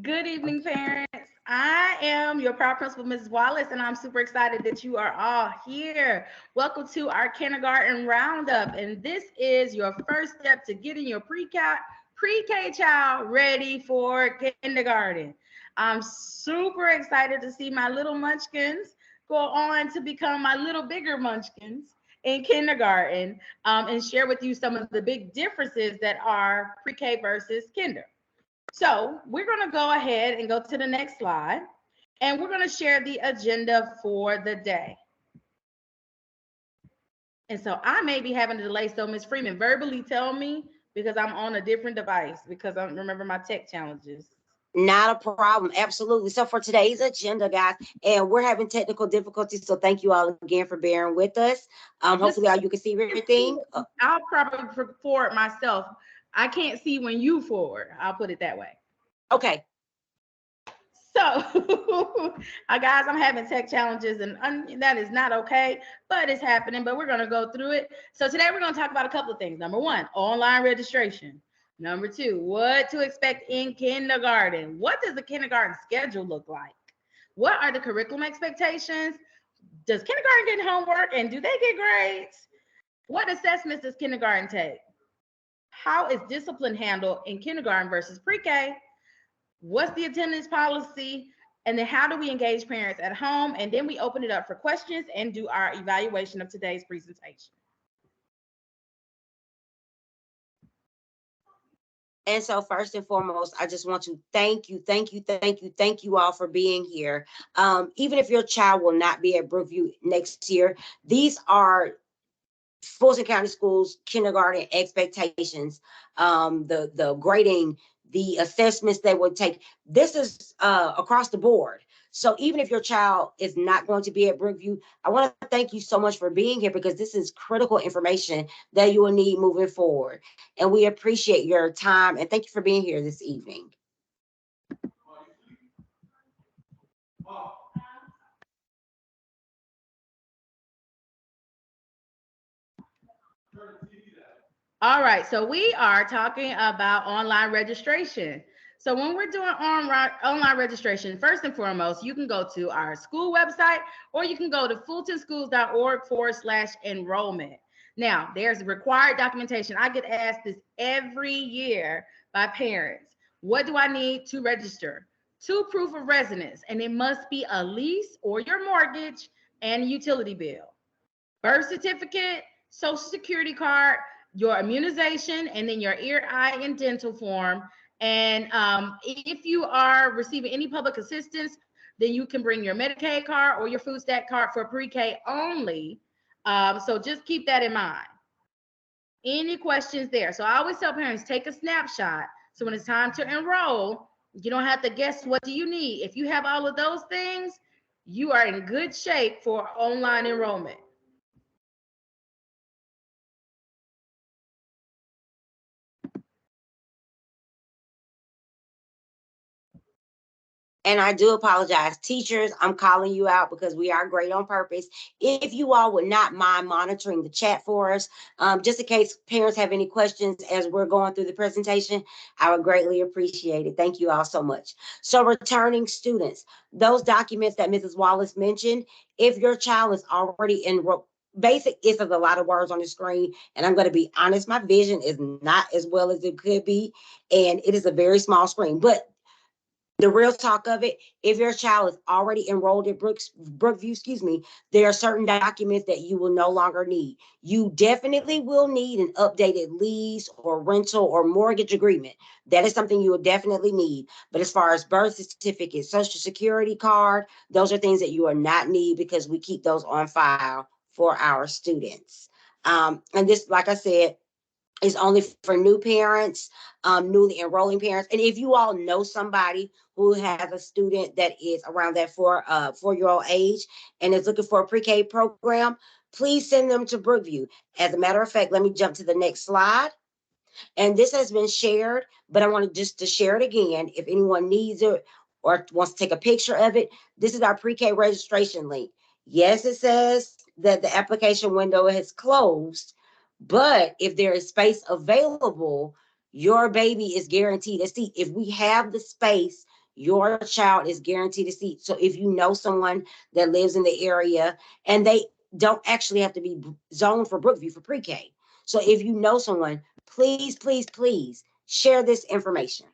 Good evening, parents. I am your proud principal, Mrs. Wallace, and I'm super excited that you are all here. Welcome to our kindergarten roundup, and this is your first step to getting your pre-K child ready for kindergarten. I'm super excited to see my little munchkins go on to become my little bigger munchkins in kindergarten, and share with you some of the big differences that are pre-K versus kinder. So we're going to go ahead and go to the next slide, and we're going to share the agenda for the day. And so I may be having a delay. So Ms. Freeman, verbally tell me because I'm on a different device because I don't remember my tech challenges. Not a problem. Absolutely. So for today's agenda, guys, and we're having technical difficulties. So thank you all again for bearing with us. Hopefully all you can see everything. I'll probably forward myself. I can't see when you forward. I'll put it that way. Okay. So, guys, I'm having tech challenges, and that is not okay, but it's happening. But we're going to go through it. So today we're going to talk about a couple of things. Number one, online registration. Number two, what to expect in kindergarten. What does the kindergarten schedule look like? What are the curriculum expectations? Does kindergarten get homework, and do they get grades? What assessments does kindergarten take? How is discipline handled in kindergarten versus pre-K? What's the attendance policy? And then how do we engage parents at home? And then we open it up for questions and do our evaluation of today's presentation. And so first and foremost, I just want to thank you all for being here. Even if your child will not be at Brookview next year, these are Fulton County Schools kindergarten expectations, the grading, the assessments they would take. This is across the board. So even if your child is not going to be at Brookview, I want to thank you so much for being here because this is critical information that you will need moving forward. And we appreciate your time and thank you for being here this evening. All right, so we are talking about online registration. So when we're doing online registration, first and foremost, you can go to our school website or you can go to fultonschools.org/enrollment. Now, there's required documentation. I get asked this every year by parents. What do I need to register? 2 proof of residence, and it must be a lease or your mortgage and a utility bill. Birth certificate, social security card, your immunization, and then your ear, eye, and dental form. And if you are receiving any public assistance, then you can bring your Medicaid card or your food stamp card for pre-K only. So just keep that in mind. Any questions there? So I always tell parents, take a snapshot. So when it's time to enroll, you don't have to guess what do you need. If you have all of those things, you are in good shape for online enrollment. And I do apologize. Teachers, I'm calling you out because we are great on purpose. If you all would not mind monitoring the chat for us, just in case parents have any questions as we're going through the presentation, I would greatly appreciate it. Thank you all so much. So returning students, those documents that Mrs. Wallace mentioned, if your child is already enrolled, basic, it's a lot of words on the screen. And I'm going to be honest, my vision is not as well as it could be. And it is a very small screen, but the real talk of it, if your child is already enrolled at Brookview, there are certain documents that you will no longer need. You definitely will need an updated lease or rental or mortgage agreement. That is something you will definitely need. But as far as birth certificate, social security card, those are things that you will not need because we keep those on file for our students. And this, like I said, is only for new parents, newly enrolling parents. And if you all know somebody who has a student that is around that 4-year-old age and is looking for a pre-K program, please send them to Brookview. As a matter of fact, let me jump to the next slide. And this has been shared, but I want to share it again. If anyone needs it or wants to take a picture of it, this is our pre-K registration link. Yes, it says that the application window has closed, but if there is space available, your baby is guaranteed a seat. If we have the space, your child is guaranteed a seat. So if you know someone that lives in the area, and they don't actually have to be zoned for Brookview for pre-K. So if you know someone, please, please, please share this information.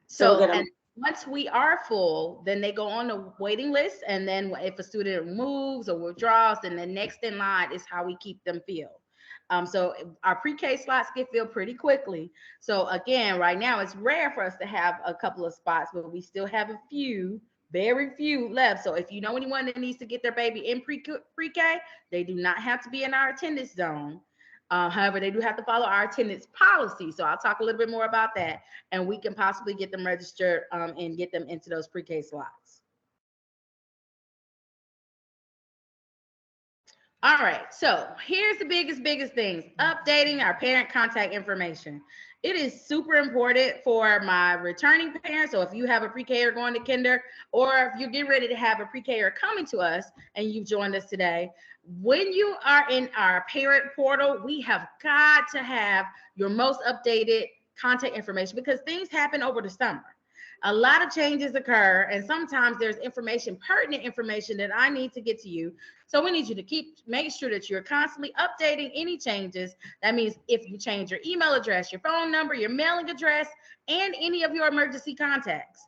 So and once we are full, then they go on the waiting list. And then if a student moves or withdraws, then the next in line is how we keep them filled. So our pre-K slots get filled pretty quickly. So again, right now it's rare for us to have a couple of spots, but we still have a few, very few left. So if you know anyone that needs to get their baby in pre-K, they do not have to be in our attendance zone. However, they do have to follow our attendance policy. So I'll talk a little bit more about that, and we can possibly get them registered and get them into those pre-K slots. All right, so here's the biggest things: updating our parent contact information. It is super important for my returning parents. So if you have a pre-K or going to kinder, or if you're getting ready to have a pre-K or coming to us and you've joined us today, when you are in our parent portal, we have got to have your most updated contact information, because things happen over the summer. A lot of changes occur, and sometimes there's pertinent information that I need to get to you. So we need you to make sure that you're constantly updating any changes. That means if you change your email address, your phone number, your mailing address, and any of your emergency contacts.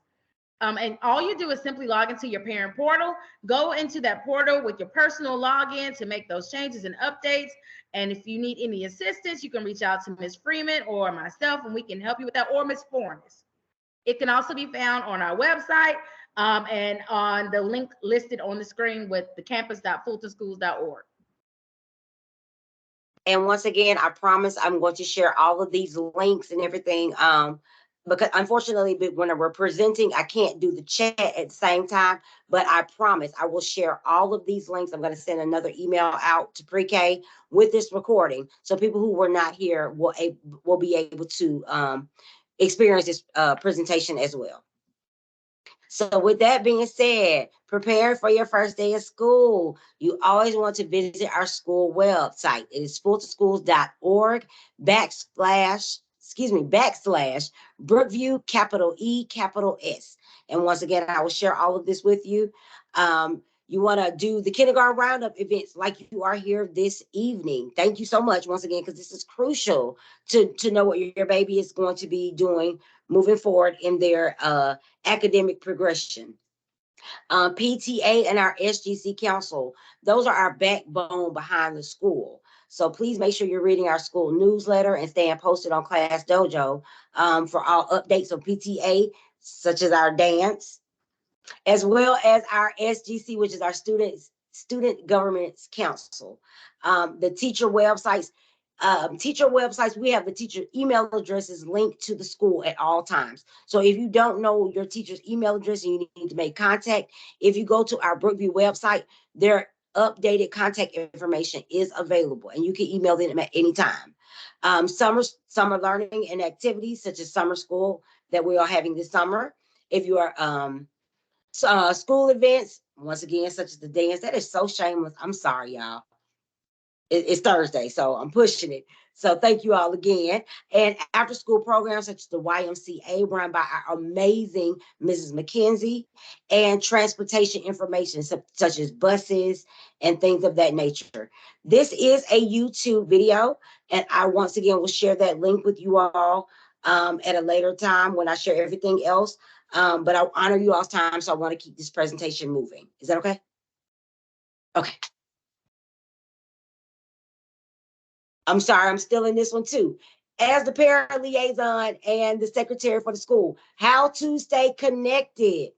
And all you do is simply log into your parent portal, go into that portal with your personal login to make those changes and updates. And if you need any assistance, you can reach out to Ms. Freeman or myself, and we can help you with that, or Ms. Fornes. It can also be found on our website and on the link listed on the screen with the campus.fultonschools.org. And once again, I promise I'm going to share all of these links and everything. Because unfortunately, when we're presenting, I can't do the chat at the same time. But I promise I will share all of these links. I'm going to send another email out to pre-K with this recording, so people who were not here will be able to experience this presentation as well. So with that being said, prepare for your first day of school. You always want to visit our school website. It is fultonschools.org backslash Brookview, capital E, capital S. And once again, I will share all of this with you. You want to do the kindergarten roundup events like you are here this evening. Thank you so much once again, because this is crucial to know what your baby is going to be doing moving forward in their academic progression. PTA and our SGC council, those are our backbone behind the school. So please make sure you're reading our school newsletter and staying posted on Class Dojo for all updates on PTA, such as our dance, as well as our SGC, which is our Student Governments Council. The teacher websites, we have the teacher email addresses linked to the school at all times. So if you don't know your teacher's email address and you need to make contact, if you go to our Brookview website, their updated contact information is available, and you can email them at any time. Summer learning and activities such as summer school that we are having this summer. If you are school events, once again, such as the dance, that is so shameless. I'm sorry, y'all. It's Thursday, so I'm pushing it. So thank you all again. And after school programs such as the YMCA run by our amazing Mrs. McKenzie, and transportation information such as buses and things of that nature. This is a YouTube video, and I once again will share that link with you all at a later time when I share everything else. But I honor you all's time, so I want to keep this presentation moving. Is that okay? Okay. I'm sorry, I'm still in this one too. As the parent liaison and the secretary for the school, how to stay connected.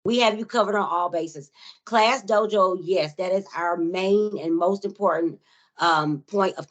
We have you covered on all bases. Class Dojo, yes, that is our main and most important point of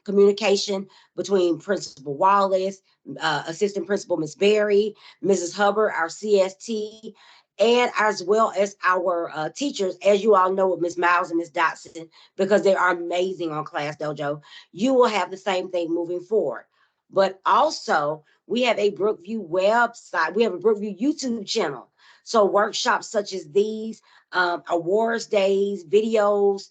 communication between Principal Wallace, Assistant Principal Ms. Berry, Mrs. Hubbard, our CST, and as well as our teachers, as you all know, with Ms. Miles and Ms. Dotson, because they are amazing on Class Dojo. You will have the same thing moving forward. But also, we have a Brookview website. We have a Brookview YouTube channel. So workshops such as these, awards days, videos,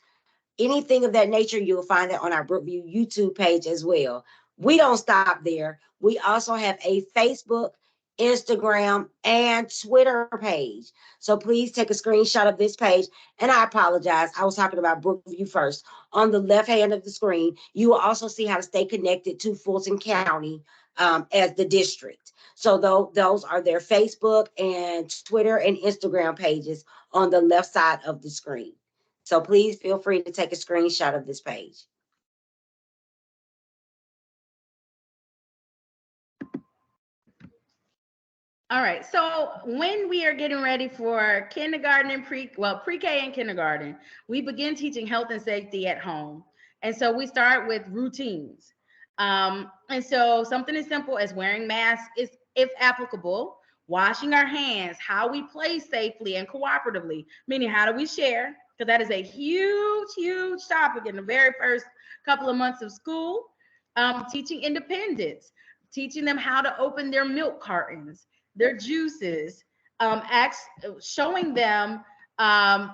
anything of that nature, you'll find that on our Brookview YouTube page as well. We don't stop there. We also have a Facebook, Instagram, and Twitter page. So please take a screenshot of this page. And I apologize, I was talking about Brookview first. On the left hand of the screen, you will also see how to stay connected to Fulton County as the district. So those are their Facebook and Twitter and Instagram pages on the left side of the screen. So please feel free to take a screenshot of this page. All right, so when we are getting ready for kindergarten and pre-K and kindergarten, we begin teaching health and safety at home. And so we start with routines. And so something as simple as wearing masks is, if applicable, washing our hands, how we play safely and cooperatively, meaning how do we share? Because that is a huge, huge topic in the very first couple of months of school. Teaching independence, teaching them how to open their milk cartons, their juices, showing them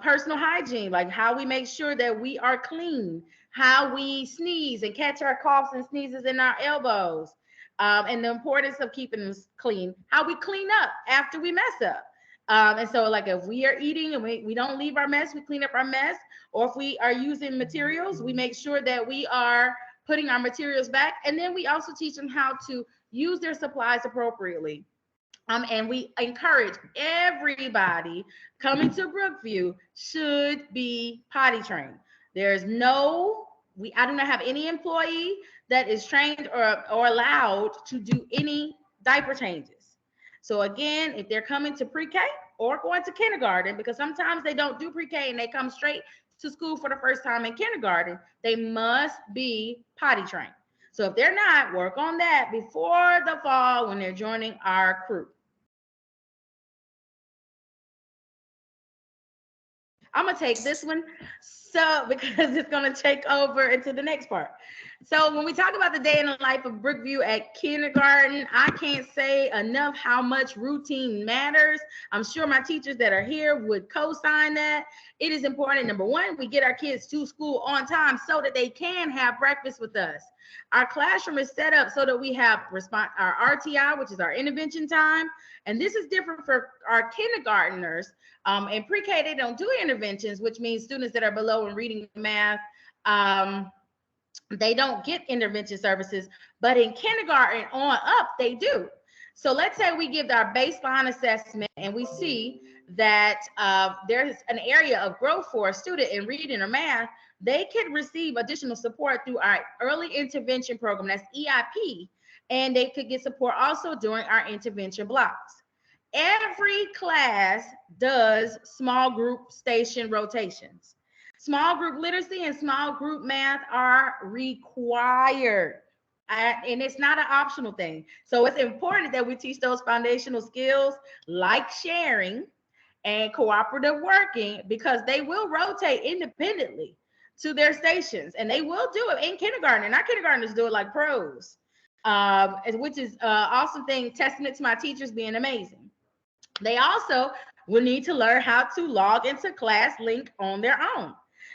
personal hygiene, like how we make sure that we are clean, how we sneeze and catch our coughs and sneezes in our elbows, and the importance of keeping them clean, how we clean up after we mess up. And so like if we are eating and we don't leave our mess, we clean up our mess, or if we are using materials, we make sure that we are putting our materials back. And then we also teach them how to use their supplies appropriately. And we encourage everybody coming to Brookview should be potty trained. There's I do not have any employee that is trained or allowed to do any diaper changes. So again, if they're coming to pre-K or going to kindergarten, because sometimes they don't do pre-K and they come straight to school for the first time in kindergarten, they must be potty trained. So if they're not, work on that before the fall when they're joining our crew. I'm gonna take this one because it's gonna take over into the next part. So when we talk about the day in the life of Brookview at kindergarten, I can't say enough how much routine matters. I'm sure my teachers that are here would co-sign that. It is important. Number one, we get our kids to school on time so that they can have breakfast with us. Our classroom is set up so that we have our RTI, which is our intervention time. And this is different for our kindergartners. In pre-K, they don't do interventions, which means students that are below in reading and math, they don't get intervention services, but in kindergarten on up, they do. So let's say we give our baseline assessment and we see that there's an area of growth for a student in reading or math, they could receive additional support through our early intervention program, that's EIP, and they could get support also during our intervention blocks. Every class does small group station rotations. Small group literacy and small group math are required. And it's not an optional thing. So it's important that we teach those foundational skills like sharing and cooperative working, because they will rotate independently to their stations, and they will do it in kindergarten. And our kindergartners do it like pros, which is an awesome thing, testament to my teachers being amazing. They also will need to learn how to log into ClassLink on their own.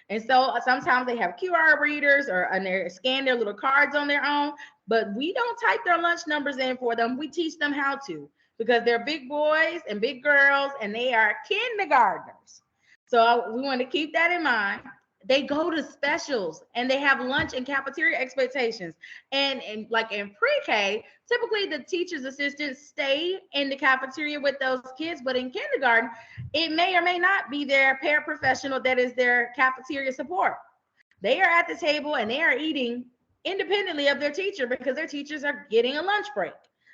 And so sometimes they have QR readers and they scan their little cards on their own, but we don't type their lunch numbers in for them. We teach them how to, because they're big boys and big girls and they are kindergartners. So we want to keep that in mind. They go to specials and they have lunch and cafeteria expectations. And like in pre-K, typically the teacher's assistants stay in the cafeteria with those kids, but in kindergarten, it may or may not be their paraprofessional that is their cafeteria support. They are at the table and they are eating independently of their teacher because their teachers are getting a lunch break.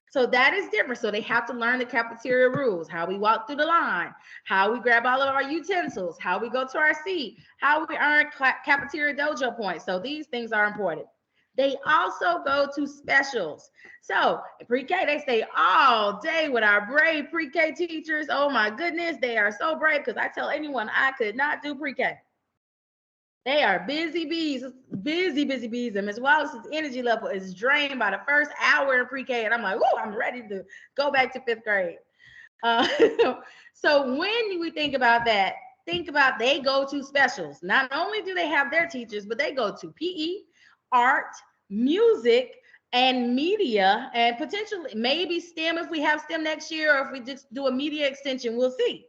So that is different. So they have to learn the cafeteria rules, how we walk through the line, how we grab all of our utensils, how we go to our seat, how we earn cafeteria dojo points. So these things are important. They also go to specials. So pre-K, they stay all day with our brave pre-K teachers. Oh my goodness, they are so brave, because I tell anyone I could not do pre-K. They are busy bees, busy bees. And Ms. Wallace's energy level is drained by the first hour in pre-K. And I'm like, whoa, I'm ready to go back to 5th grade. So when we think about that, think about they go to specials. Not only do they have their teachers, but they go to PE, art, music, and media, and potentially maybe STEM if we have STEM next year, or if we just do a media extension, we'll see.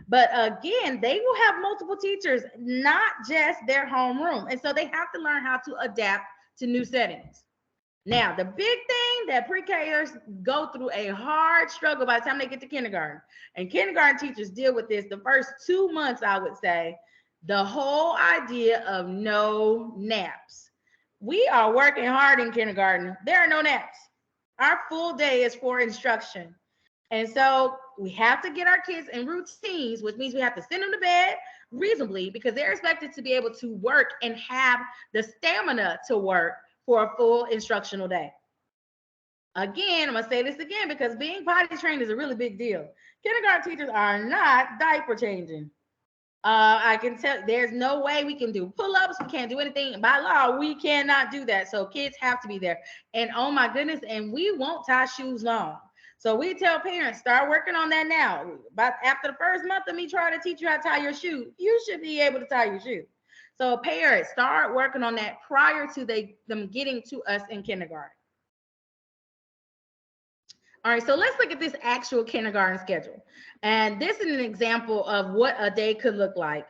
But again, they will have multiple teachers, not just their homeroom. And so they have to learn how to adapt to new settings. Now, the big thing that pre-Kers go through a hard struggle by the time they get to kindergarten, and kindergarten teachers deal with this the first 2 months, I would say, the whole idea of no naps. We are working hard in kindergarten. There are no naps. Our full day is for instruction. And so we have to get our kids in routines, which means we have to send them to bed reasonably because they're expected to be able to work and have the stamina to work for a full instructional day. Again, I'm going to say this again because being potty trained is a really big deal. Kindergarten teachers are not diaper changing. I can tell there's no way we can do pull-ups. We can't do anything by law. We cannot do that. So kids have to be there. And oh my goodness, and we won't tie shoes long. So we tell parents, start working on that now. But after the first month of me trying to teach you how to tie your shoe, you should be able to tie your shoe. So parents, start working on that prior to them getting to us in kindergarten. All right, so let's look at this actual kindergarten schedule. And this is an example of what a day could look like.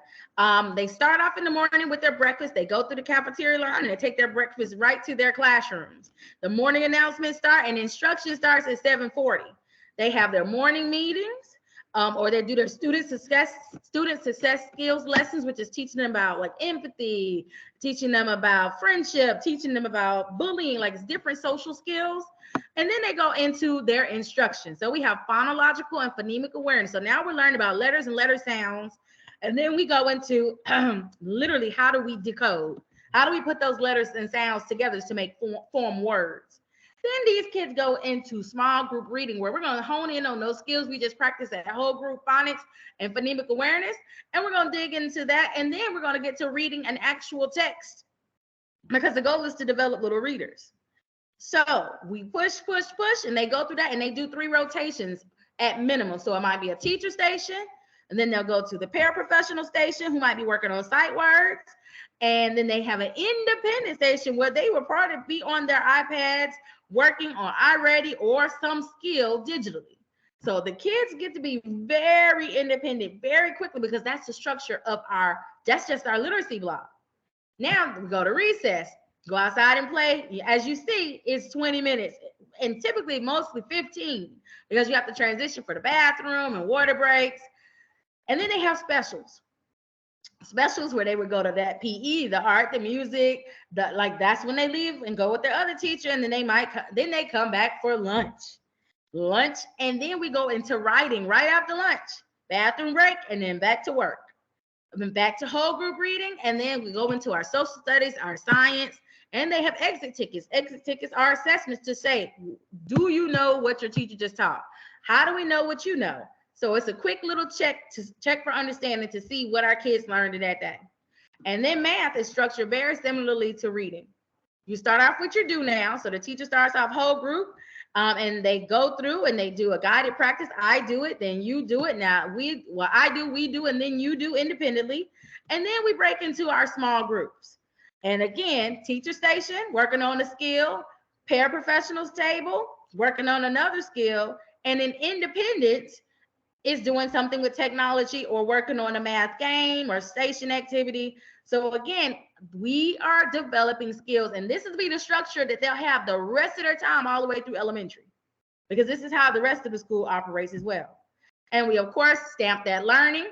They start off in the morning with their breakfast. They go through the cafeteria line and they take their breakfast right to their classrooms. The morning announcements start and instruction starts at 7:40. They have their morning meetings, or they do their student success skills lessons, which is teaching them about like empathy, teaching them about friendship, teaching them about bullying, like it's different social skills. And then they go into their instruction. So we have phonological and phonemic awareness. So now we're learning about letters and letter sounds. And then we go into literally how do we decode? How do we put those letters and sounds together to make form words? Then these kids go into small group reading where we're going to hone in on those skills we just practiced at whole group phonics and phonemic awareness. And we're going to dig into that. And then we're going to get to reading an actual text because the goal is to develop little readers. So we push, and they go through that and they do 3 rotations at minimum. So it might be a teacher station, and then they'll go to the paraprofessional station who might be working on sight words. And then they have an independent station where they will probably be on their iPads working on iReady or some skill digitally. So the kids get to be very independent very quickly because that's the structure of that's just our literacy block. Now we go to recess. Go outside and play. As you see, it's 20 minutes and typically mostly 15 because you have to transition for the bathroom and water breaks. And then they have specials where they would go to that PE, the art, the music, that's when they leave and go with their other teacher. And then they come back for lunch. And then we go into writing right after lunch, bathroom break, and then back to work. And then back to whole group reading. And then we go into our social studies, our science. And they have exit tickets. Exit tickets are assessments to say, do you know what your teacher just taught? How do we know what you know? So it's a quick little check for understanding to see what our kids learned in that day. And then math is structured very similarly to reading. You start off with your do now. So the teacher starts off whole group and they go through and they do a guided practice. I do it, then you do it. Now we do, and then you do independently. And then we break into our small groups. And again, teacher station, working on a skill, paraprofessionals table, working on another skill, and then independence is doing something with technology or working on a math game or station activity. So again, we are developing skills, and this is the structure that they'll have the rest of their time all the way through elementary, because this is how the rest of the school operates as well. And we, of course, stamp that learning,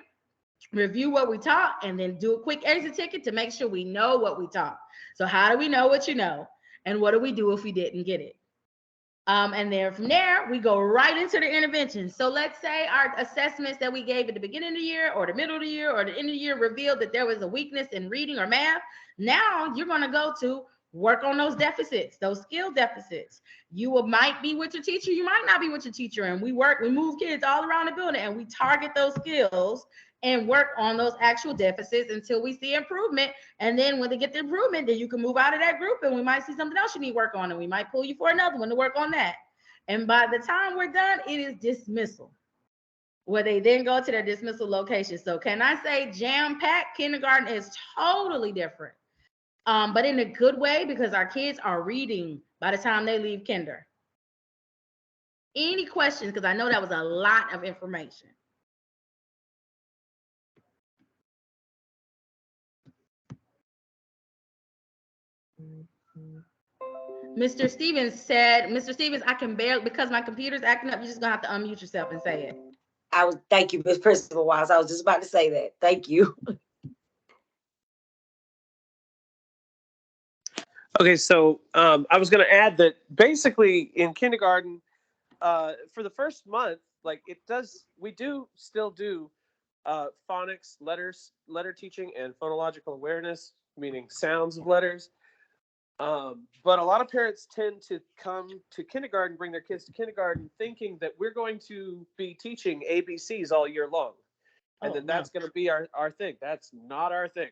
review what we taught, and then do a quick exit ticket to make sure we know what we taught. So how do we know what you know? And what do we do if we didn't get it? And then from there, we go right into the intervention. So let's say our assessments that we gave at the beginning of the year or the middle of the year or the end of the year revealed that there was a weakness in reading or math. Now you're going to go to work on those deficits, those skill deficits. Might be with your teacher, you might not be with your teacher. And we move kids all around the building and we target those skills and work on those actual deficits until we see improvement. And then when they get the improvement, then you can move out of that group and we might see something else you need work on, and we might pull you for another one to work on that. And by the time we're done, it is dismissal, where they then go to their dismissal location. So can I say jam-packed kindergarten is totally different, but in a good way, because our kids are reading by the time they leave kinder? Any questions? Because I know that was a lot of information. Mr. Stevens said, Mr. Stevens, I can barely, because my computer's acting up, you're just gonna have to unmute yourself and say it. Thank you, Ms. Principal Wise. I was just about to say that. Thank you. Okay, so I was going to add that basically in kindergarten, for the first month, like we do still do phonics, letter teaching, and phonological awareness, meaning sounds of letters. But a lot of parents tend to come to kindergarten, bring their kids to kindergarten, thinking that we're going to be teaching ABCs all year long, and then that's going to be our thing. That's not our thing.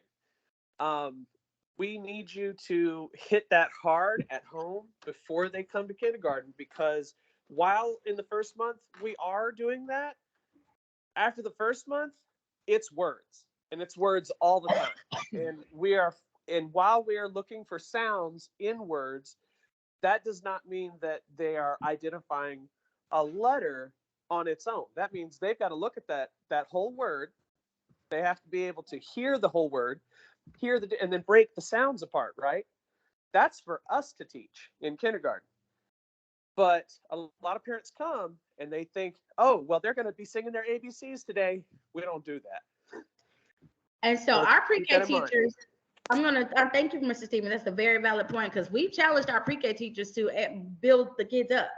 We need you to hit that hard at home before they come to kindergarten, because while in the first month we are doing that, after the first month, it's words, and it's words all the time. And while we are looking for sounds in words, that does not mean that they are identifying a letter on its own. That means they've got to look at that whole word. They have to be able to hear the whole word, and then break the sounds apart, right? That's for us to teach in kindergarten. But a lot of parents come and they think, oh, well, they're going to be singing their ABCs today. We don't do that. And so our pre-K teachers, thank you, Mr. Stevens. That's a very valid point, because we challenged our pre-K teachers to build the kids up.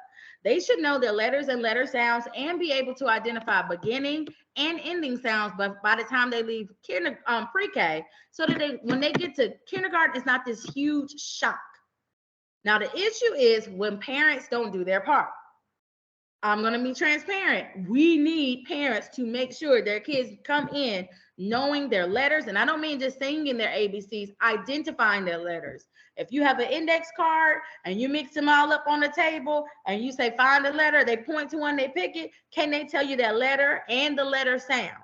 They should know their letters and letter sounds and be able to identify beginning and ending sounds by the time they leave pre-K, so that when they get to kindergarten, it's not this huge shock. Now, the issue is when parents don't do their part. I'm going to be transparent. We need parents to make sure their kids come in knowing their letters. And I don't mean just singing their ABCs, identifying their letters. If you have an index card and you mix them all up on the table and you say, find a letter, they point to one, they pick it. Can they tell you that letter and the letter sound?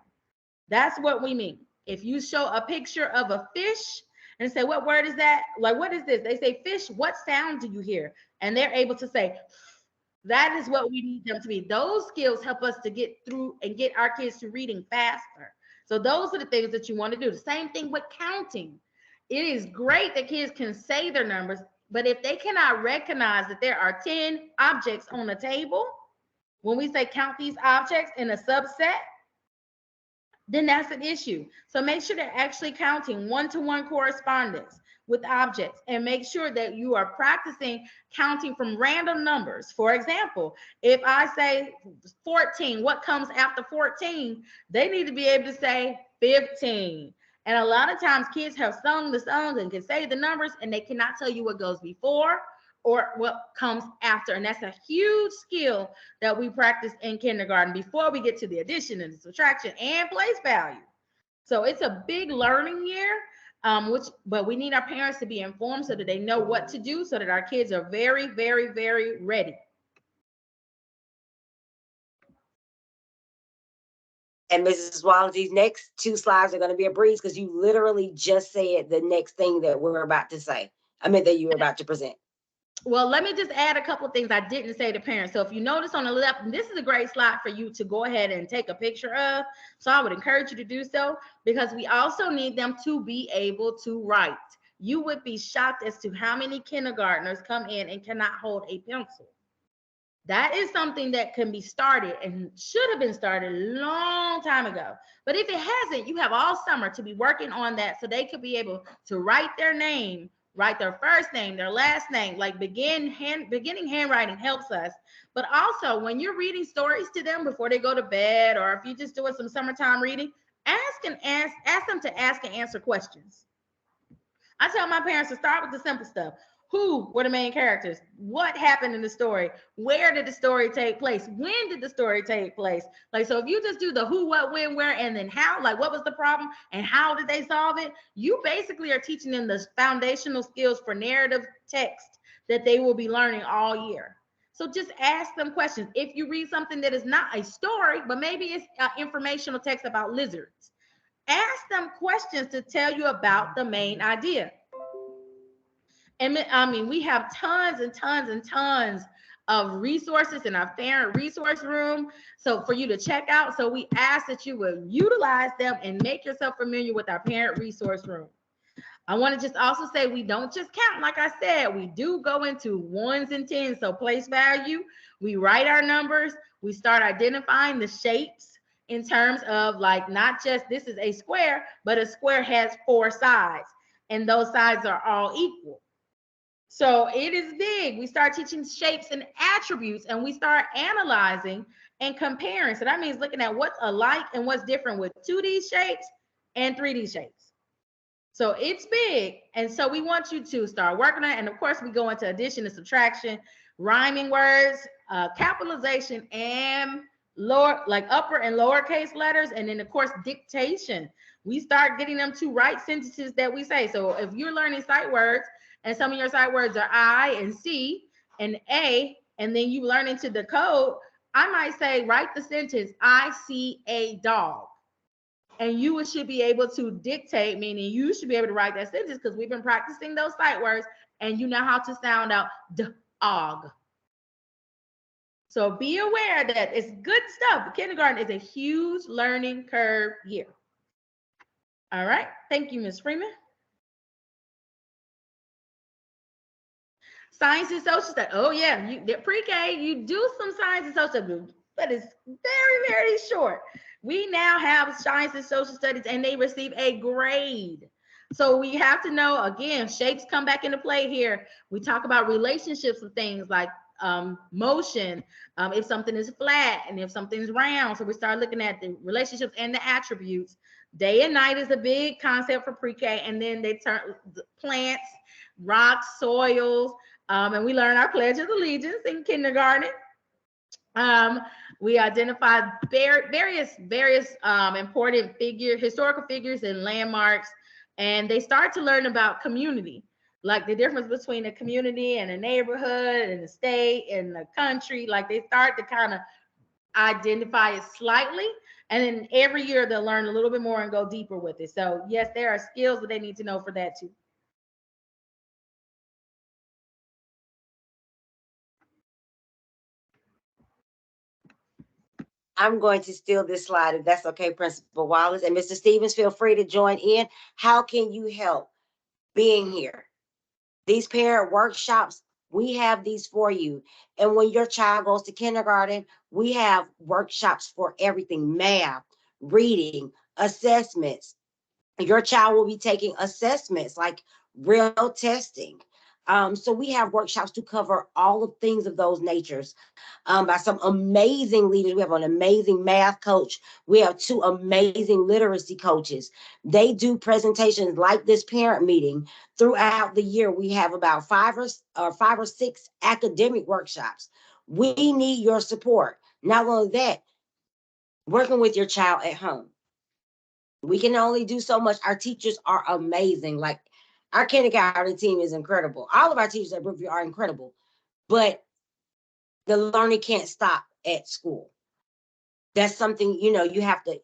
That's what we mean. If you show a picture of a fish and say, what word is that? Like, what is this? They say fish, what sound do you hear? And they're able to say, that is what we need them to be. Those skills help us to get through and get our kids to reading faster. So those are the things that you want to do. The same thing with counting. It is great that kids can say their numbers, but if they cannot recognize that there are 10 objects on the table, when we say count these objects in a subset, then that's an issue. So make sure they're actually counting one-to-one correspondence with objects, and make sure that you are practicing counting from random numbers. For example, if I say 14, what comes after 14? They need to be able to say 15. And a lot of times kids have sung the songs and can say the numbers, and they cannot tell you what goes before or what comes after. And that's a huge skill that we practice in kindergarten before we get to the addition and the subtraction and place value. So it's a big learning year, but we need our parents to be informed so that they know what to do, so that our kids are very, very, very ready. And Mrs. Wallace, these next two slides are going to be a breeze, because you literally just said the next thing that we're about to say. I mean, that you were about to present. Well, let me just add a couple of things I didn't say to parents. So if you notice on the left, this is a great slide for you to go ahead and take a picture of. So I would encourage you to do so, because we also need them to be able to write. You would be shocked as to how many kindergartners come in and cannot hold a pencil. That is something that can be started and should have been started a long time ago. But if it hasn't, you have all summer to be working on that, so they could be able to write their name, write their first name, their last name. Like beginning handwriting helps us. But also, when you're reading stories to them before they go to bed, or if you're just doing some summertime reading, ask them to ask and answer questions. I tell my parents to start with the simple stuff. Who were the main characters? What happened in the story? Where did the story take place? When did the story take place? Like, so if you just do the who, what, when, where, and then how, like what was the problem and how did they solve it? You basically are teaching them the foundational skills for narrative text that they will be learning all year. So just ask them questions. If you read something that is not a story, but maybe it's informational text about lizards, ask them questions to tell you about the main idea. And I mean, we have tons and tons and tons of resources in our parent resource room. So for you to check out. So we ask that you would utilize them and make yourself familiar with our parent resource room. I want to just also say we don't just count. Like I said, we do go into ones and tens. So place value, we write our numbers, we start identifying the shapes in terms of like not just this is a square, but a square has 4 sides and those sides are all equal. So it is big. We start teaching shapes and attributes and we start analyzing and comparing. So that means looking at what's alike and what's different with 2D shapes and 3D shapes. So it's big. And so we want you to start working on it. And of course, we go into addition and subtraction, rhyming words, capitalization, and lower, like upper and lowercase letters. And then of course, dictation. We start getting them to write sentences that we say. So if you're learning sight words and some of your sight words are I and C and A, and then you learn into the code, I might say, write the sentence, I see a dog. And you should be able to dictate, meaning you should be able to write that sentence because we've been practicing those sight words and you know how to sound out dog. So be aware that it's good stuff. Kindergarten is a huge learning curve year. All right. Thank you, Ms. Freeman. Science and social studies. Oh, yeah. Pre-K, you do some science and social studies, but it's very, very short. We now have science and social studies and they receive a grade. So we have to know, again, shapes come back into play here. We talk about relationships of things like motion, if something is flat and if something's round. So we start looking at the relationships and the attributes. Day and night is a big concept for pre-K. And then they turn plants, rocks, soils, and we learn our Pledge of Allegiance in kindergarten. We identified various important historical figures and landmarks, and they start to learn about community, like the difference between a community and a neighborhood and a state and a country. Like they start to kind of identify it slightly, and then every year they'll learn a little bit more and go deeper with it. So yes, there are skills that they need to know for that too. I'm going to steal this slide if that's okay, Principal Wallace. And Mr. Stevens, feel free to join in. How can you help being here? These parent workshops, we have these for you. And when your child goes to kindergarten, we have workshops for everything: math, reading, assessments. Your child will be taking assessments like real testing. So we have workshops to cover all of things of those natures by some amazing leaders. We have an amazing math coach. We have 2 amazing literacy coaches. They do presentations like this parent meeting throughout the year. We have about 5 or 6 academic workshops. We need your support. Not only that, working with your child at home. We can only do so much. Our teachers are amazing. Like our kindergarten team is incredible. All of our teachers at Brookview are incredible, but the learning can't stop at school. That's something, you know, you have to,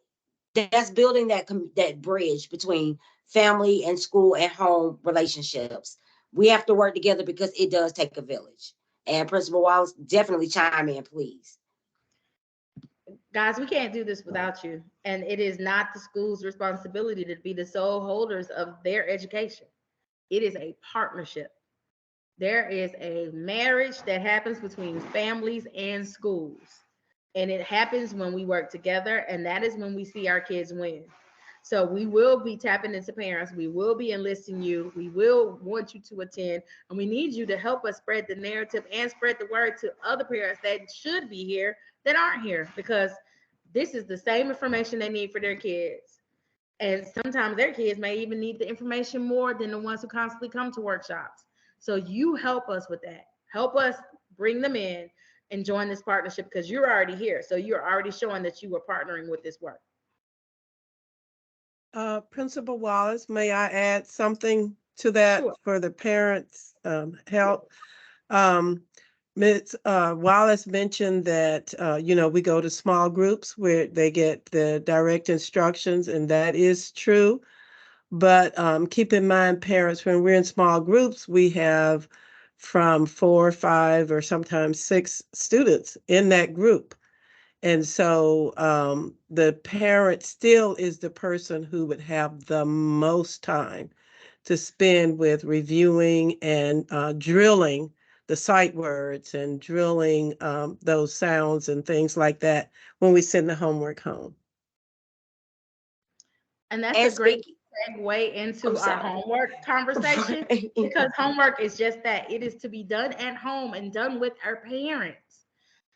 that's building that bridge between family and school and home relationships. We have to work together because it does take a village. And Principal Wallace, definitely chime in, please. Guys, we can't do this without you. And it is not the school's responsibility to be the sole holders of their education. It is a partnership. There is a marriage that happens between families and schools. And it happens when we work together. And that is when we see our kids win. So we will be tapping into parents. We will be enlisting you. We will want you to attend. And we need you to help us spread the narrative and spread the word to other parents that should be here that aren't here, because this is the same information they need for their kids. And sometimes their kids may even need the information more than the ones who constantly come to workshops. So you help us with that. Help us bring them in and join this partnership, because you're already here. So you're already showing that you are partnering with this work. Principal Wallace, may I add something to that? Sure. For the parents' help? Ms. Wallace mentioned that, you know, we go to small groups where they get the direct instructions, and that is true. But keep in mind, parents, when we're in small groups, we have from 4, 5, or sometimes 6 students in that group. And so the parent still is the person who would have the most time to spend with reviewing and drilling the sight words and drilling those sounds and things like that when we send the homework home. And that's And a great speaking, segue into I'm our sorry. homework conversation Right. because homework is just that. It is to be done at home and done with our parents.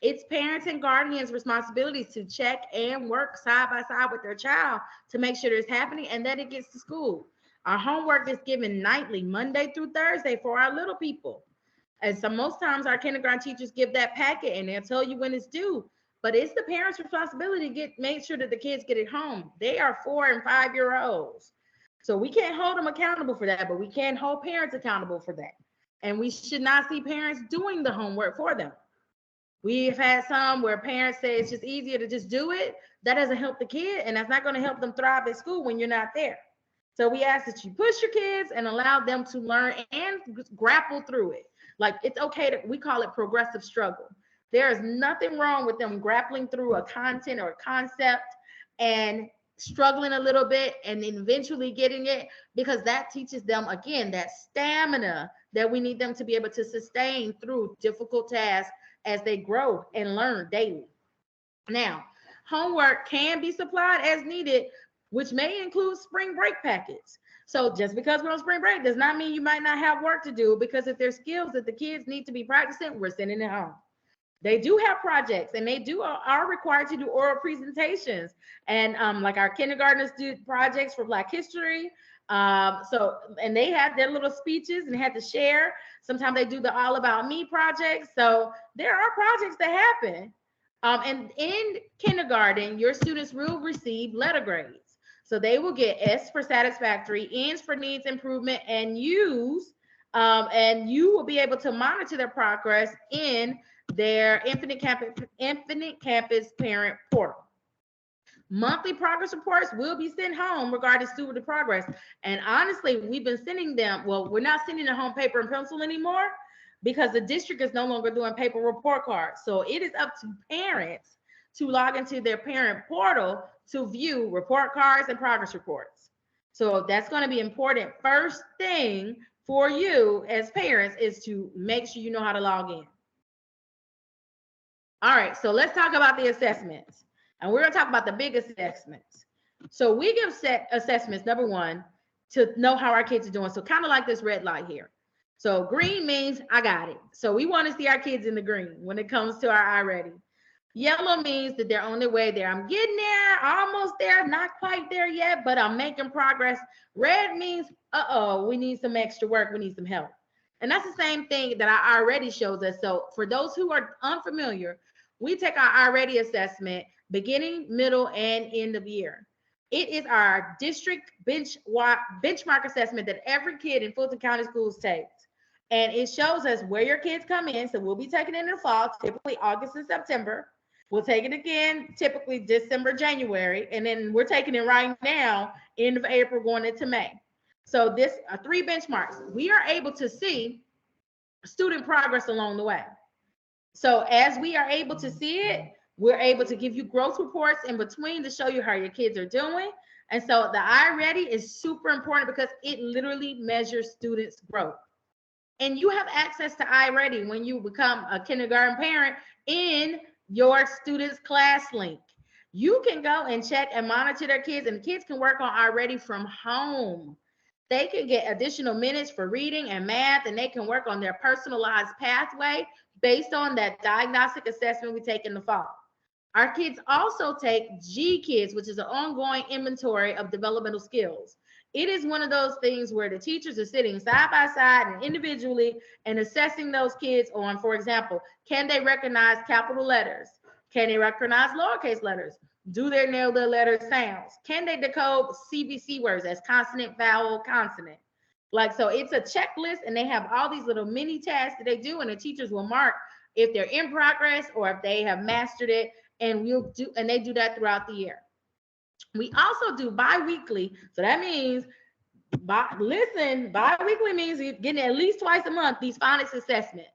It's parents and guardians' responsibilities to check and work side by side with their child to make sure it's happening and that it gets to school. Our homework is given nightly, Monday through Thursday, for our little people. And so most times our kindergarten teachers give that packet and they'll tell you when it's due. But it's the parents' responsibility to make sure that the kids get it home. They are 4 and 5 year olds. So we can't hold them accountable for that, but we can hold parents accountable for that. And we should not see parents doing the homework for them. We've had some where parents say it's just easier to just do it. That doesn't help the kid, and that's not going to help them thrive at school when you're not there. So we ask that you push your kids and allow them to learn and grapple through it. Like it's okay to, we call it progressive struggle. There is nothing wrong with them grappling through a content or a concept and struggling a little bit and then eventually getting it, because that teaches them again that stamina that we need them to be able to sustain through difficult tasks as they grow and learn daily. Now, homework can be supplied as needed, which may include spring break packets. So just because we're on spring break does not mean you might not have work to do, because if there's skills that the kids need to be practicing, we're sending it home. They do have projects and they are required to do oral presentations. And like our kindergartners do projects for Black History. And they had their little speeches and had to share. Sometimes they do the All About Me projects. So there are projects that happen. And in kindergarten, your students will receive letter grades. So they will get S for satisfactory, N's for needs improvement, and U's. And you will be able to monitor their progress in their Infinite Campus parent portal. Monthly progress reports will be sent home regarding student progress. And honestly, we've been sending them, well, we're not sending them home paper and pencil anymore because the district is no longer doing paper report cards. So it is up to parents to log into their parent portal to view report cards and progress reports. So that's going to be important. First thing for you as parents is to make sure you know how to log in. All right, so let's talk about the assessments. And we're going to talk about the big assessments. So we give set assessments, number one, to know how our kids are doing. So kind of like this red light here. So green means I got it. So we want to see our kids in the green when it comes to our I ready. Yellow means that they're on their way there. I'm getting there, almost there, not quite there yet, but I'm making progress. Red means, we need some extra work. We need some help. And that's the same thing that I already shows us. So for those who are unfamiliar, we take our already assessment beginning, middle, and end of year. It is our district benchmark assessment that every kid in Fulton County Schools takes. And it shows us where your kids come in. So we'll be taking it in the fall, typically August and September. We'll take it again, typically December, January. And then we're taking it right now, end of April, going into May. So this are 3 benchmarks. We are able to see student progress along the way. So as we are able to see it, we're able to give you growth reports in between to show you how your kids are doing. And so the iReady is super important because it literally measures students' growth. And you have access to iReady when you become a kindergarten parent in your students' class link. You can go and check and monitor their kids, and the kids can work on iReady from home. They can get additional minutes for reading and math, and they can work on their personalized pathway based on that diagnostic assessment we take in the fall. Our kids also take G-Kids, which is an ongoing inventory of developmental skills. It is one of those things where the teachers are sitting side by side and individually and assessing those kids on, for example, can they recognize capital letters? Can they recognize lowercase letters? Do they know their letter sounds? Can they decode CVC words as consonant, vowel, consonant? Like, so it's a checklist, and they have all these little mini tasks that they do, and the teachers will mark if they're in progress or if they have mastered it, and they do that throughout the year. We also do bi-weekly, so that means Listen, bi-weekly means you're getting at least twice a month these phonics assessments.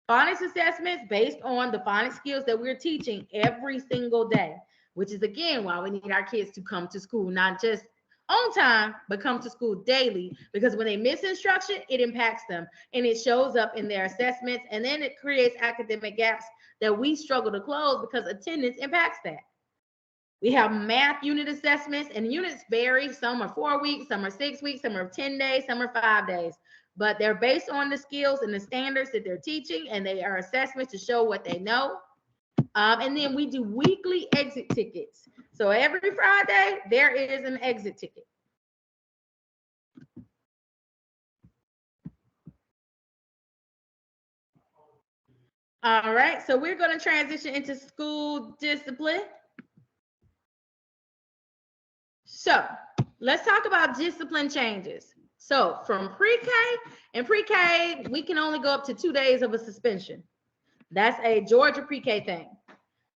Phonics assessments based on the phonics skills that we're teaching every single day, which is again why we need our kids to come to school, not just on time, but come to school daily, because when they miss instruction, it impacts them and it shows up in their assessments, and then it creates academic gaps that we struggle to close because attendance impacts that. We have math unit assessments, and units vary. Some are 4 weeks, some are 6 weeks, some are 10 days, some are 5 days. But they're based on the skills and the standards that they're teaching, and they are assessments to show what they know. And then we do weekly exit tickets. So every Friday, there is an exit ticket. All right, so we're going to transition into school discipline. So let's talk about discipline changes. So from pre-K, in pre-K, we can only go up to 2 days of a suspension. That's a Georgia pre-K thing.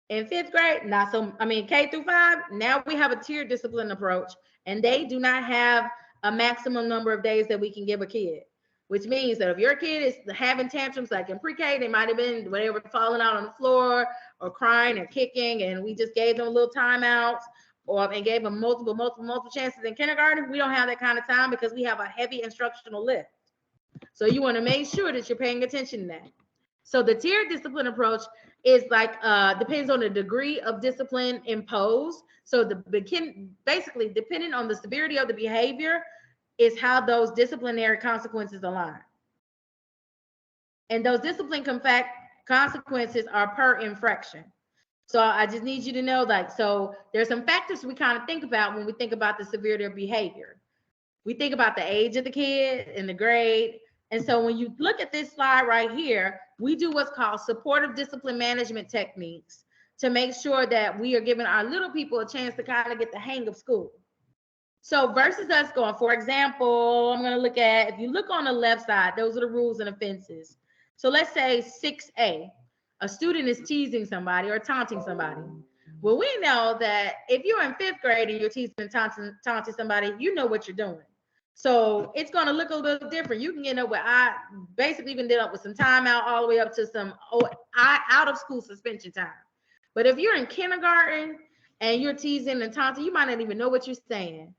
In 5th grade, not so, K through 5, now we have a tiered discipline approach, and they do not have a maximum number of days that we can give a kid, which means that if your kid is having tantrums, like in pre-K, they might have been, whatever, falling out on the floor or crying or kicking, and we just gave them a little timeouts, and gave them multiple chances. In kindergarten, we don't have that kind of time because we have a heavy instructional lift. So you want to make sure that you're paying attention to that. So the tiered discipline approach is like, depends on the degree of discipline imposed. So basically, depending on the severity of the behavior is how those disciplinary consequences align. And those discipline consequences are per infraction. So I just need you to know that. So there's some factors we kind of think about when we think about the severity of behavior. We think about the age of the kid and the grade. And so when you look at this slide right here, we do what's called supportive discipline management techniques to make sure that we are giving our little people a chance to kind of get the hang of school. So versus us going, for example, I'm going to look at, if you look on the left side, those are the rules and offenses. So let's say 6A, a student is teasing somebody or taunting somebody. Well, we know that if you're in 5th grade and you're teasing and taunting somebody, you know what you're doing. So it's going to look a little different. You can end up with, basically you can end up with some timeout all the way up to some out of school suspension time. But if you're in kindergarten and you're teasing and taunting, you might not even know what you're saying.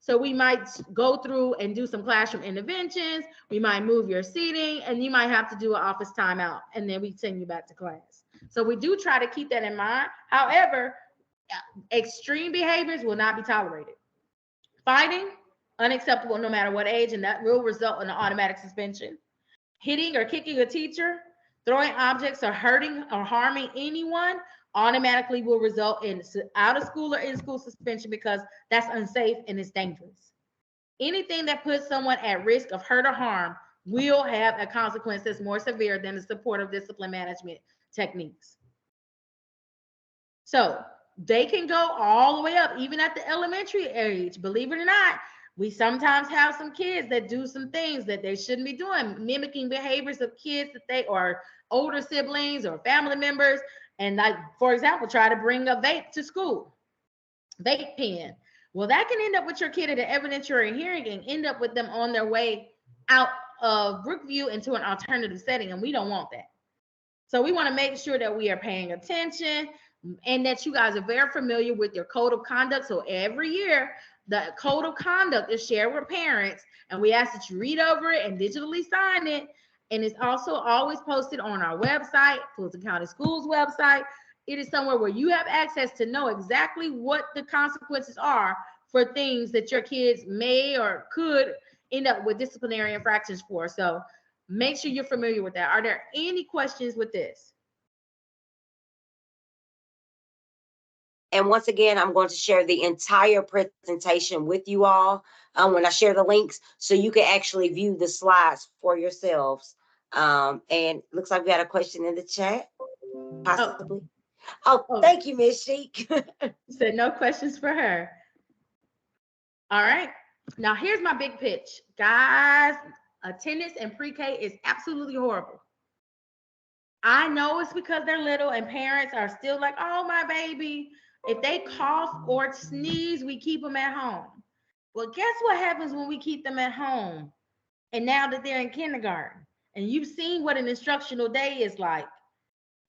So we might go through and do some classroom interventions. We might move your seating, and you might have to do an office timeout, and then we send you back to class. So we do try to keep that in mind. However, extreme behaviors will not be tolerated. Fighting, unacceptable no matter what age, and that will result in an automatic suspension. Hitting or kicking a teacher, throwing objects, or hurting or harming anyone automatically will result in out of school or in school suspension because that's unsafe and it's dangerous. Anything that puts someone at risk of hurt or harm will have a consequence that's more severe than the supportive discipline management techniques. So they can go all the way up, even at the elementary age. Believe it or not, we sometimes have some kids that do some things that they shouldn't be doing, mimicking behaviors of kids that they or older siblings or family members. And like, for example, try to bring a vape to school, vape pen. Well, that can end up with your kid at an evidentiary hearing and end up with them on their way out of Brookview into an alternative setting, and we don't want that. So we want to make sure that we are paying attention and that you guys are very familiar with your code of conduct. So every year, the code of conduct is shared with parents, and we ask that you read over it and digitally sign it. And it's also always posted on our website, Fulton County Schools website. It is somewhere where you have access to know exactly what the consequences are for things that your kids may or could end up with disciplinary infractions for. So make sure you're familiar with that. Are there any questions with this? And once again, I'm going to share the entire presentation with you all when I share the links, so you can actually view the slides for yourselves. And looks like we got a question in the chat, possibly. Oh, thank you, Ms. Sheik. Said no questions for her. All right. Now here's my big pitch. Guys, attendance in pre-K is absolutely horrible. I know it's because they're little and parents are still like, oh, my baby. If they cough or sneeze, we keep them at home. Well, guess what happens when we keep them at home? And now that they're in kindergarten, and you've seen what an instructional day is like,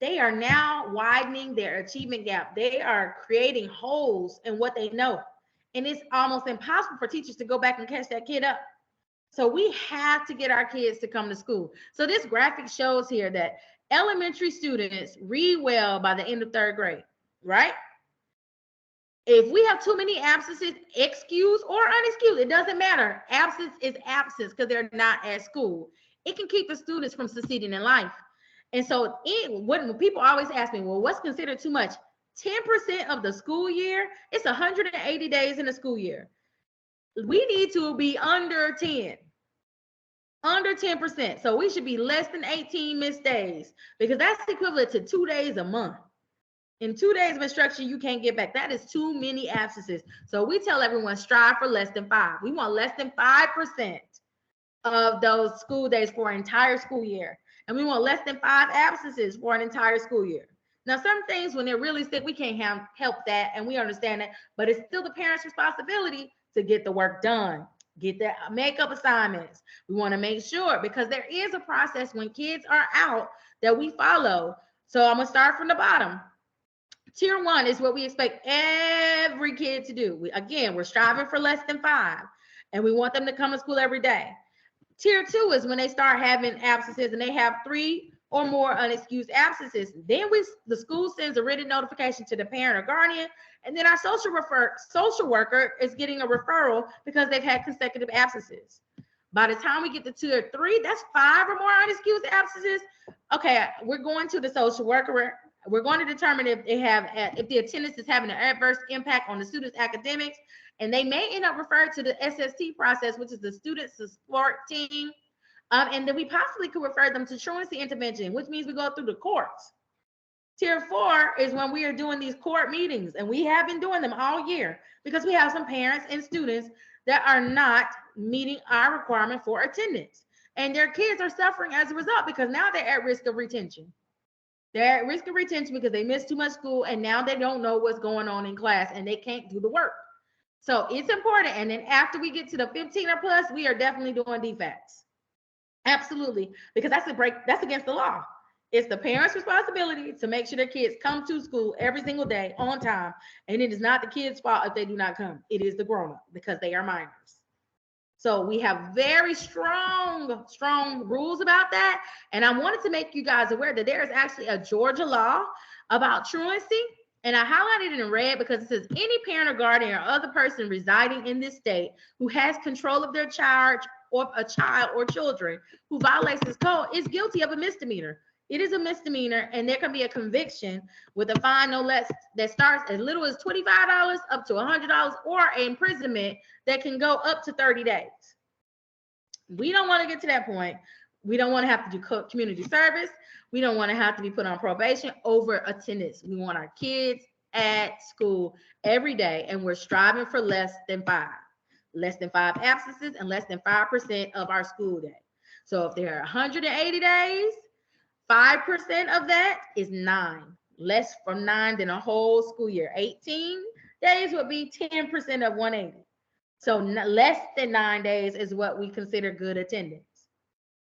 they are now widening their achievement gap. They are creating holes in what they know. And it's almost impossible for teachers to go back and catch that kid up. So we have to get our kids to come to school. So this graphic shows here that elementary students read well by the end of third grade, right? If we have too many absences, excused or unexcused, it doesn't matter. Absence is absence because they're not at school. It can keep the students from succeeding in life. And so when people always ask me, well, what's considered too much? 10% of the school year, it's 180 days in the school year. We need to be under 10. Under 10%. So we should be less than 18 missed days because that's equivalent to 2 days a month. In 2 days of instruction, you can't get back. That is too many absences. So we tell everyone strive for less than 5. We want less than 5% of those school days for an entire school year. And we want less than 5 absences for an entire school year. Now, some things when they're really sick, we can't help that, and we understand that, but it's still the parents' responsibility to get the work done, get the makeup assignments. We want to make sure, because there is a process when kids are out that we follow. So I'm going to start from the bottom. Tier 1 is what we expect every kid to do. We're striving for less than 5, and we want them to come to school every day. Tier 2 is when they start having absences and they have 3 or more unexcused absences. Then the school sends a written notification to the parent or guardian, and then our social worker is getting a referral because they've had consecutive absences. By the time we get to tier 3, that's 5 or more unexcused absences. Okay, we're going to the social worker. We're going to determine if the attendance is having an adverse impact on the student's academics, and they may end up referred to the SST process, which is the student support team. And then we possibly could refer them to truancy intervention, which means we go through the courts. Tier 4 is when we are doing these court meetings, and we have been doing them all year because we have some parents and students that are not meeting our requirement for attendance. And their kids are suffering as a result because now they're at risk of retention. They're at risk of retention because they missed too much school, and now they don't know what's going on in class and they can't do the work. So it's important. And then after we get to the 15 or plus, we are definitely doing defects. Absolutely, because that's against the law. It's the parents' responsibility to make sure their kids come to school every single day on time. And it is not the kids' fault if they do not come. It is the grown-up because they are minors. So we have very strong rules about that. And I wanted to make you guys aware that there is actually a Georgia law about truancy. And I highlighted it in red because it says any parent or guardian or other person residing in this state who has control of their child or children who violates this code is guilty of a misdemeanor. It is a misdemeanor, and there can be a conviction with a fine no less that starts as little as $25 up to $100 or an imprisonment that can go up to 30 days. We don't want to get to that point. We don't want to have to do community service. We don't want to have to be put on probation over attendance. We want our kids at school every day, and we're striving for less than 5 absences and less than 5% of our school day. So if there are 180 days, 5% of that is 9. Less from 9 than a whole school year. 18 days would be 10% of 180. So less than 9 days is what we consider good attendance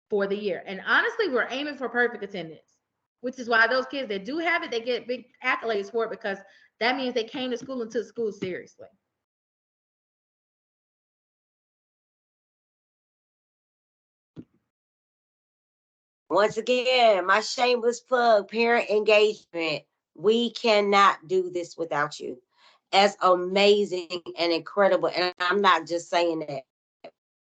for the year. And honestly, we're aiming for perfect attendance, which is why those kids that do have it, they get big accolades for it because that means they came to school and took school seriously. Once again, my shameless plug, parent engagement. We cannot do this without you. As amazing and incredible, and I'm not just saying that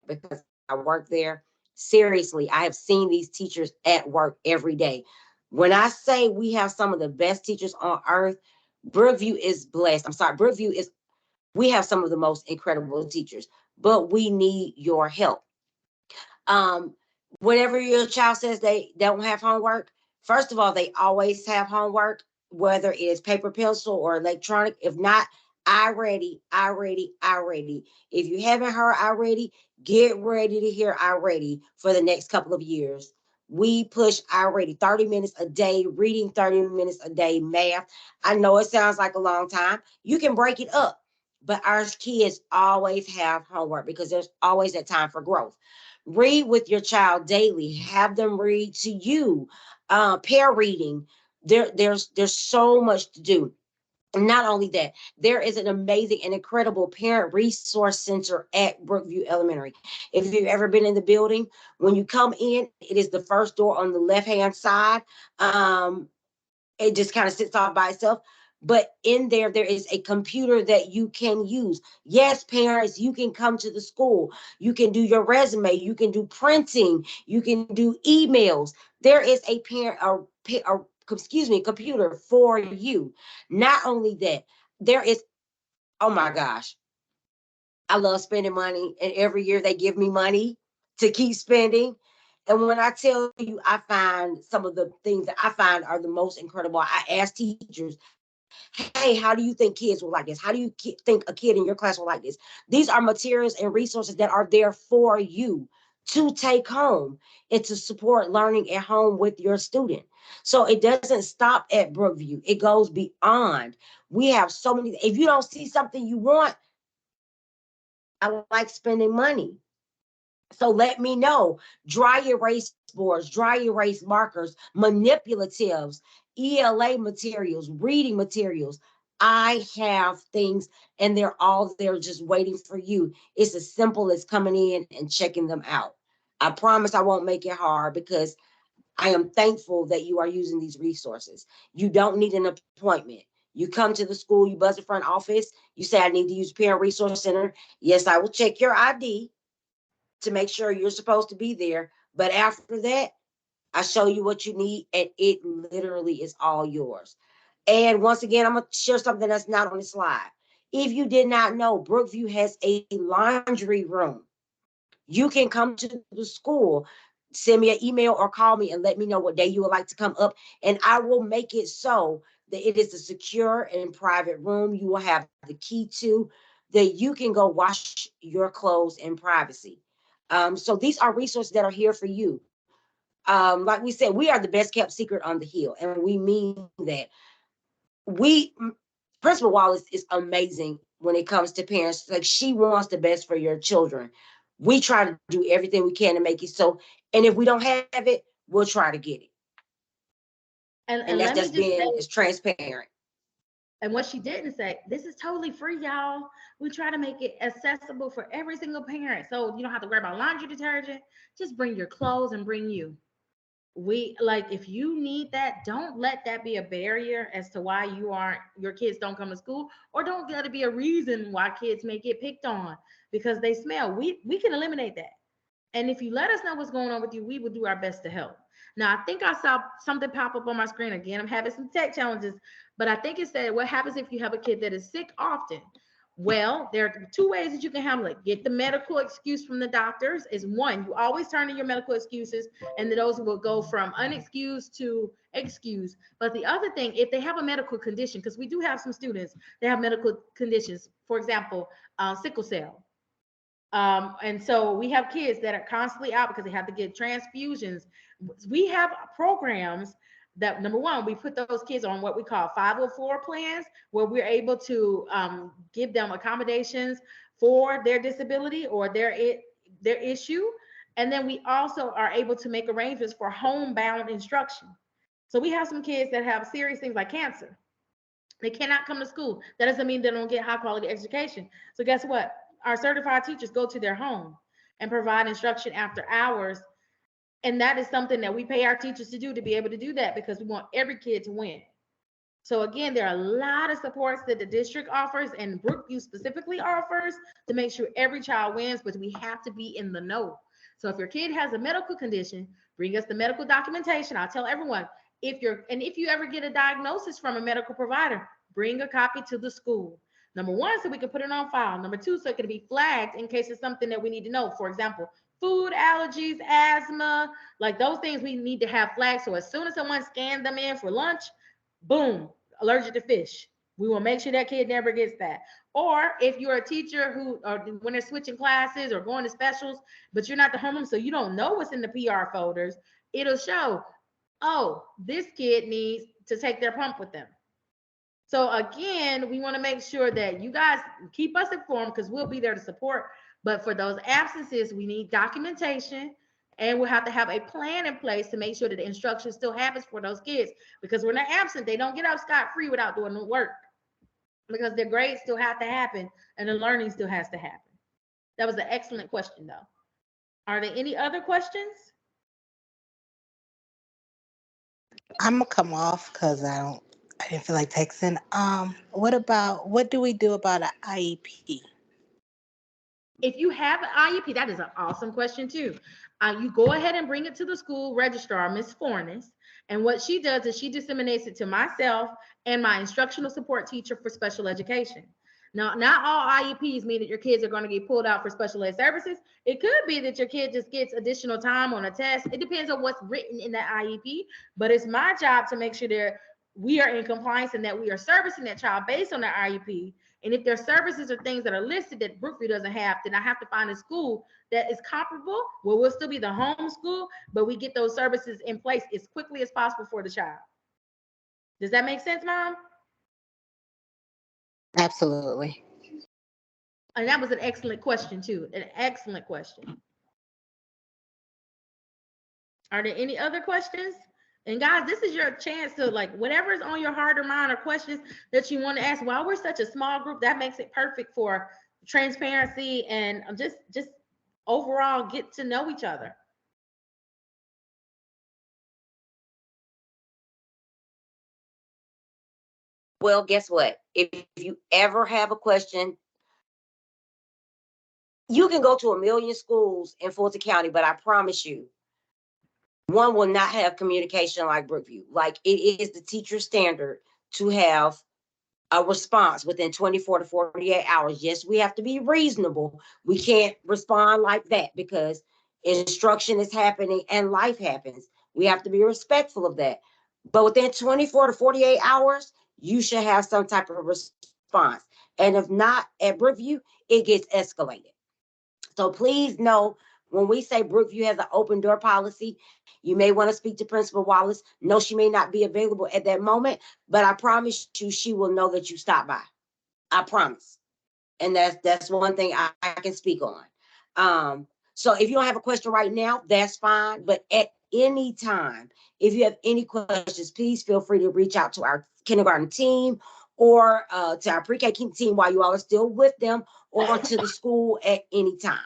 because I work there. Seriously, I have seen these teachers at work every day. When I say we have some of the best teachers on earth, Brookview is blessed. We have some of the most incredible teachers, but we need your help. Whenever your child says they don't have homework, first of all, they always have homework, whether it is paper, pencil, or electronic. If not, iReady. If you haven't heard iReady, get ready to hear iReady for the next couple of years. We push iReady 30 minutes a day, reading 30 minutes a day, math. I know it sounds like a long time. You can break it up. but our kids always have homework because there's always that time for growth. Read with your child daily. Have them read to you. Pair reading. There's so much to do. Not only that, there is an amazing and incredible parent resource center at Brookview Elementary. If you've ever been in the building, when you come in, it is the first door on the left-hand side. It just kind of sits off by itself. But in there, there is a computer that you can use. Yes, parents, you can come to the school. You can do your resume. You can do printing. You can do emails. There is a computer for you. Not only that, there is, oh my gosh, I love spending money. And every year they give me money to keep spending. And when I tell you, I find some of the things that I find are the most incredible. I ask teachers, hey, how do you think kids will like this? How do you think a kid in your class will like this? These are materials and resources that are there for you to take home and to support learning at home with your student. So it doesn't stop at Brookview. It goes beyond. We have so many. If you don't see something you want, I like spending money. So let me know. Dry erase boards, dry erase markers, manipulatives, ELA materials, reading materials. I have things and they're all there just waiting for you. It's as simple as coming in and checking them out. I promise I won't make it hard because I am thankful that you are using these resources. You don't need an appointment. You come to the school, you buzz the front office, you say, I need to use Parent Resource Center. Yes, I will check your ID to make sure you're supposed to be there. But after that, I show you what you need, and it literally is all yours. And once again, I'm going to share something that's not on the slide. If you did not know, Brookview has a laundry room. You can come to the school, send me an email or call me and let me know what day you would like to come up, and I will make it so that it is a secure and private room. You will have the key to that you can go wash your clothes in privacy. So these are resources that are here for you. Like we said, we are the best kept secret on the hill, and we mean that. We Principal Wallace is amazing when it comes to parents. Like, she wants the best for your children. We try to do everything we can to make it so. And if we don't have it, we'll try to get it. And that's let me just just being say, as transparent. and what she didn't say, this is totally free, y'all. We try to make it accessible for every single parent. So you don't have to worry about laundry detergent. Just bring your clothes and bring you. We like, if you need that, don't let that be a barrier as to why your kids don't come to school, or don't let it be a reason why kids may get picked on because they smell. We can eliminate that. And if you let us know what's going on with you, we will do our best to help. Now, I think I saw something pop up on my screen again. I'm having some tech challenges, but I think it said, what happens if you have a kid that is sick often? Well, there are two ways that you can handle it. Get the medical excuse from the doctors is one. You always turn in your medical excuses, and those will go from unexcused to excused. But the other thing, if they have a medical condition, because we do have some students that have medical conditions, for example, sickle cell. And so we have kids that are constantly out because they have to get transfusions. We have programs that, number one, we put those kids on what we call 504 plans, where we're able to give them accommodations for their disability or their issue. And then we also are able to make arrangements for homebound instruction. So we have some kids that have serious things like cancer. They cannot come to school. That doesn't mean they don't get high quality education. So guess what? Our certified teachers go to their home and provide instruction after hours. And that is something that we pay our teachers to do, to be able to do that, because we want every kid to win. So again, there are a lot of supports that the district offers and Brookview specifically offers to make sure every child wins, but we have to be in the know. So if your kid has a medical condition, bring us the medical documentation. I'll tell everyone, if you ever get a diagnosis from a medical provider, bring a copy to the school. Number one, so we can put it on file. Number two, so it can be flagged in case it's something that we need to know. For example, food allergies, asthma, like those things we need to have flagged. So as soon as someone scanned them in for lunch, boom, allergic to fish. We will make sure that kid never gets that. Or if you're a teacher who, or when they're switching classes or going to specials, but you're not the homeroom, so you don't know what's in the PR folders, it'll show, oh, this kid needs to take their pump with them. So again, we want to make sure that you guys keep us informed because we'll be there to support. But for those absences, we need documentation, and we'll have to have a plan in place to make sure that the instruction still happens for those kids. Because when they're absent, they don't get out scot-free without doing the work, because their grades still have to happen and the learning still has to happen. That was an excellent question, though. Are there any other questions? I'm gonna come off because I didn't feel like texting. What do we do about an IEP? If you have an IEP, that is an awesome question too. You go ahead and bring it to the school registrar, Ms. Fornes, and what she does is she disseminates it to myself and my instructional support teacher for special education. Now, not all IEPs mean that your kids are going to get pulled out for special ed services. It could be that your kid just gets additional time on a test. It depends on what's written in that IEP, but it's my job to make sure that we are in compliance and that we are servicing that child based on their IEP. And if their services or things that are listed that Brookview doesn't have, then I have to find a school that is comparable, where we'll still be the home school, but we get those services in place as quickly as possible for the child. Does that make sense, Mom? Absolutely. And that was an excellent question too. An excellent question. Are there any other questions? And guys, this is your chance to, like, whatever is on your heart or mind or questions that you want to ask. While we're such a small group, that makes it perfect for transparency and just overall get to know each other. Well, guess what? If you ever have a question, you can go to a million schools in Fulton County, but I promise you, one will not have communication like Brookview. Like, it is the teacher standard to have a response within 24 to 48 hours. Yes, we have to be reasonable. We can't respond like that because instruction is happening and life happens. We have to be respectful of that. But within 24 to 48 hours, you should have some type of response. And if not, at Brookview, it gets escalated. So please know, when we say Brookview has an open door policy, you may want to speak to Principal Wallace. No, she may not be available at that moment, but I promise you, she will know that you stopped by. I promise. And that's one thing I can speak on. So if you don't have a question right now, that's fine. But at any time, if you have any questions, please feel free to reach out to our kindergarten team or to our pre-K team while you all are still with them, or to the school at any time.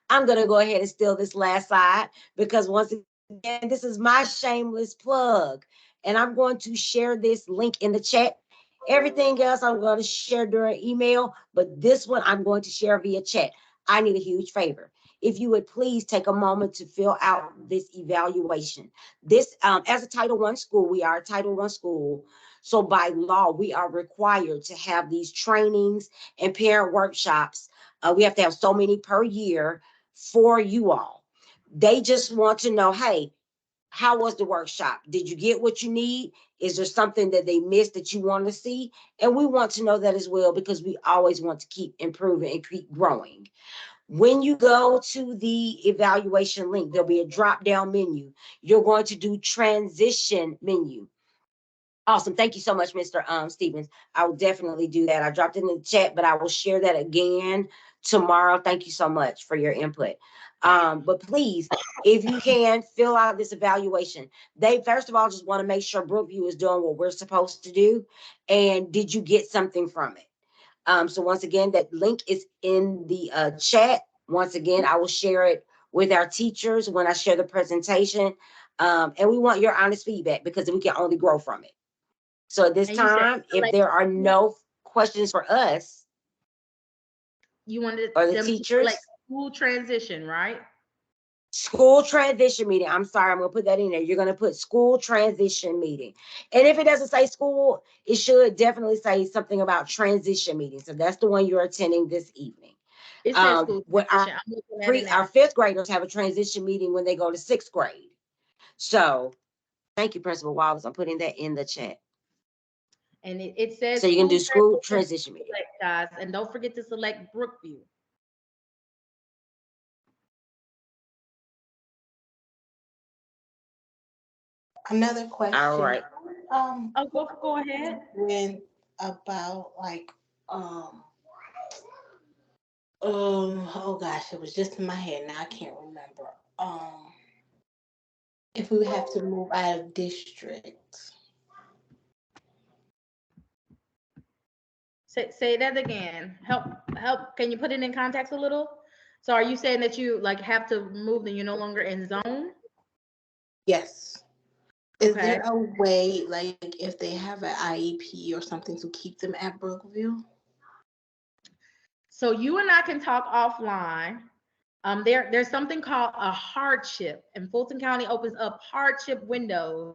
I'm going to go ahead and steal this last slide because, once again, this is my shameless plug. And I'm going to share this link in the chat. Everything else I'm going to share during email, but this one I'm going to share via chat. I need a huge favor. If you would please take a moment to fill out this evaluation. This, as a Title I school, we are a Title I school. So by law, we are required to have these trainings and parent workshops. We have to have so many per year for you all. They just want to know, hey, how was the workshop? Did you get what you need? Is there something that they missed that you want to see? And we want to know that as well, because we always want to keep improving and keep growing. When you go to the evaluation link, there'll be a drop-down menu. You're going to do transition menu. Awesome. Thank you so much, Mr. Stevens. I will definitely do that. I dropped it in the chat, but I will share that again tomorrow. Thank you so much for your input. But please, if you can, fill out this evaluation. They, first of all, just want to make sure Brookview is doing what we're supposed to do. And did you get something from it? So once again, that link is in the chat. Once again, I will share it with our teachers when I share the presentation. And we want your honest feedback, because we can only grow from it. So at this time, if there are no questions for us, you wanted or the them teachers, to like school transition, right? School transition meeting. I'm sorry, I'm gonna put that in there. You're gonna put school transition meeting. And if it doesn't say school, it should definitely say something about transition meeting. So that's the one you're attending this evening. It says school What transition. our fifth graders have a transition meeting when they go to sixth grade. So thank you, Principal Wallace. I'm putting that in the chat. And it says so you can do school transition meeting, guys, and don't forget to select Brookview. Another question. All right. Oh, go ahead. when about like oh gosh, it was just in my head now. I can't remember. If we would have to move out of district. Say that again. Help. Can you put it in context a little? So are you saying that you like have to move and you're no longer in zone? Yes. Is Okay. there a way, like, if they have an IEP or something, to keep them at Brookville? So you and I can talk offline. There's something called a hardship, and Fulton County opens up hardship windows